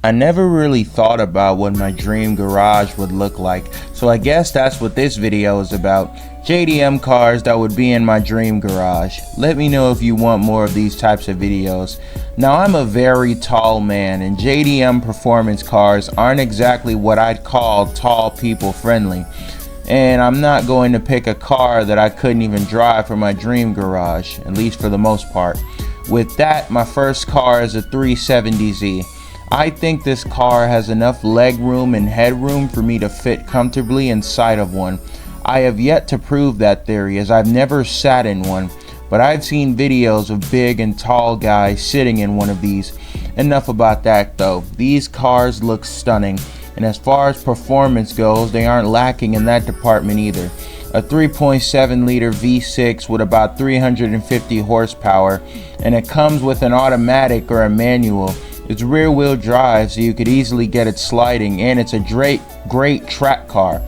I never really thought about what my dream garage would look like, so I guess that's what this video is about. JDM cars that would be in my dream garage. Let me know if you want more of these types of videos. Now, I'm a very tall man, and JDM performance cars aren't exactly what I'd call tall people friendly. And I'm not going to pick a car that I couldn't even drive for my dream garage, at least for the most part. With that, my first car is a 370Z. I think this car has enough leg room and headroom for me to fit comfortably inside of one. I have yet to prove that theory, as I've never sat in one, but I've seen videos of big and tall guys sitting in one of these. Enough about that though. These cars look stunning, and as far as performance goes, they aren't lacking in that department either. A 3.7 liter V6 with about 350 horsepower, and it comes with an automatic or a manual. It's rear wheel drive, so you could easily get it sliding, and it's a great track car.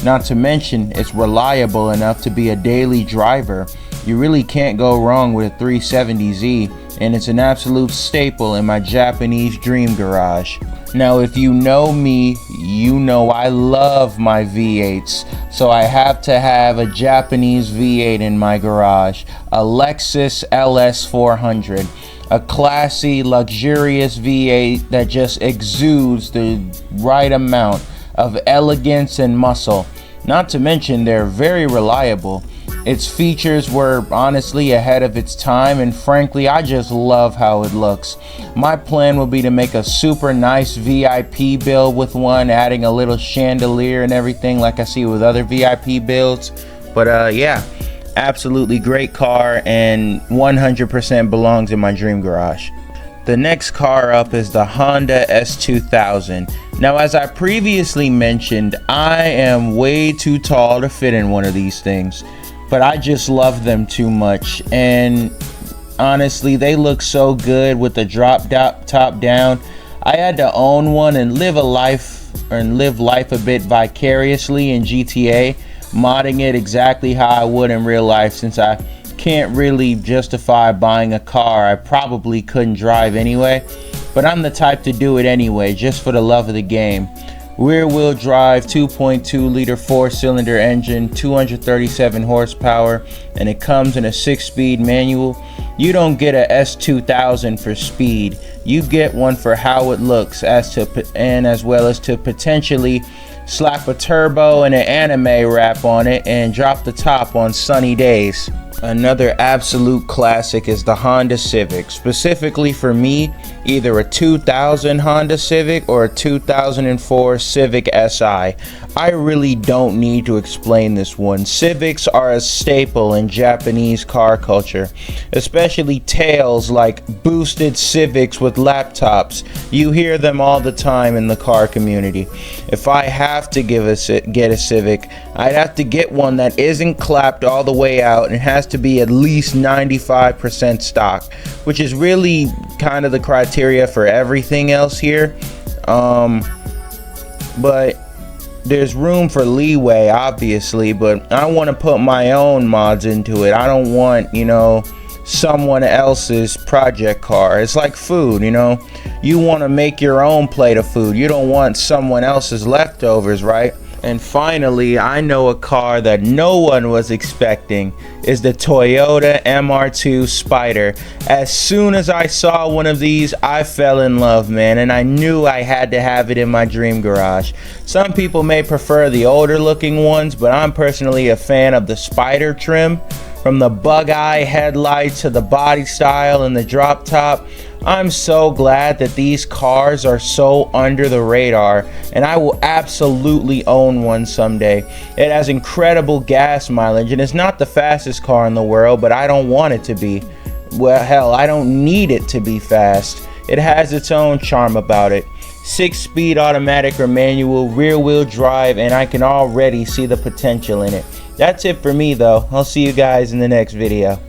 Not to mention, it's reliable enough to be a daily driver. You really can't go wrong with a 370Z, and it's an absolute staple in my Japanese dream garage. Now, if you know me, you know I love my V8s, so I have to have a Japanese V8 in my garage, a Lexus LS400. A classy, luxurious V8 that just exudes the right amount of elegance and muscle. Not to mention, they're very reliable. Its features were honestly ahead of its time, and frankly, I just love how it looks. My plan will be to make a super nice VIP build with one, adding a little chandelier and everything like I see with other VIP builds. But yeah. Absolutely great car, and 100% belongs in my dream garage. The next car up is the Honda S2000. Now, as I previously mentioned, I am way too tall to fit in one of these things, but I just love them too much, and honestly, they look so good with the top down. I had to own one and live life a bit vicariously in GTA, modding it exactly how I would in real life, since I can't really justify buying a car I probably couldn't drive anyway, but I'm the type to do it anyway, just for the love of the game. Rear wheel drive, 2.2 liter 4-cylinder engine, 237 horsepower, and it comes in a 6-speed manual. You don't get a S2000 for speed, you get one for how it looks, as well as to potentially slap a turbo and an anime wrap on it and drop the top on sunny days. Another absolute classic is the Honda Civic. Specifically for me, either a 2000 Honda Civic or a 2004 Civic Si. I really don't need to explain this one. Civics are a staple in Japanese car culture, especially tales like boosted Civics with laptops. You hear them all the time in the car community. If I have to get a Civic, I'd have to get one that isn't clapped all the way out and has to be at least 95% stock, which is really kind of the criteria for everything else here. But there's room for leeway, obviously, but I want to put my own mods into it. I don't want, someone else's project car. It's like food, you want to make your own plate of food. You don't want someone else's leftovers, right? And finally, I know a car that no one was expecting is the Toyota MR2 Spider. As soon as I saw one of these, I fell in love, man, and I knew I had to have it in my dream garage. Some people may prefer the older looking ones, but I'm personally a fan of the Spider trim. From the bug eye headlights to the body style and the drop top, I'm so glad that these cars are so under the radar, and I will absolutely own one someday. It has incredible gas mileage, and it's not the fastest car in the world, but I don't want it to be. Well, hell, I don't need it to be fast. It has its own charm about it. 6-speed automatic or manual, rear wheel drive, and I can already see the potential in it. That's it for me though. I'll see you guys in the next video.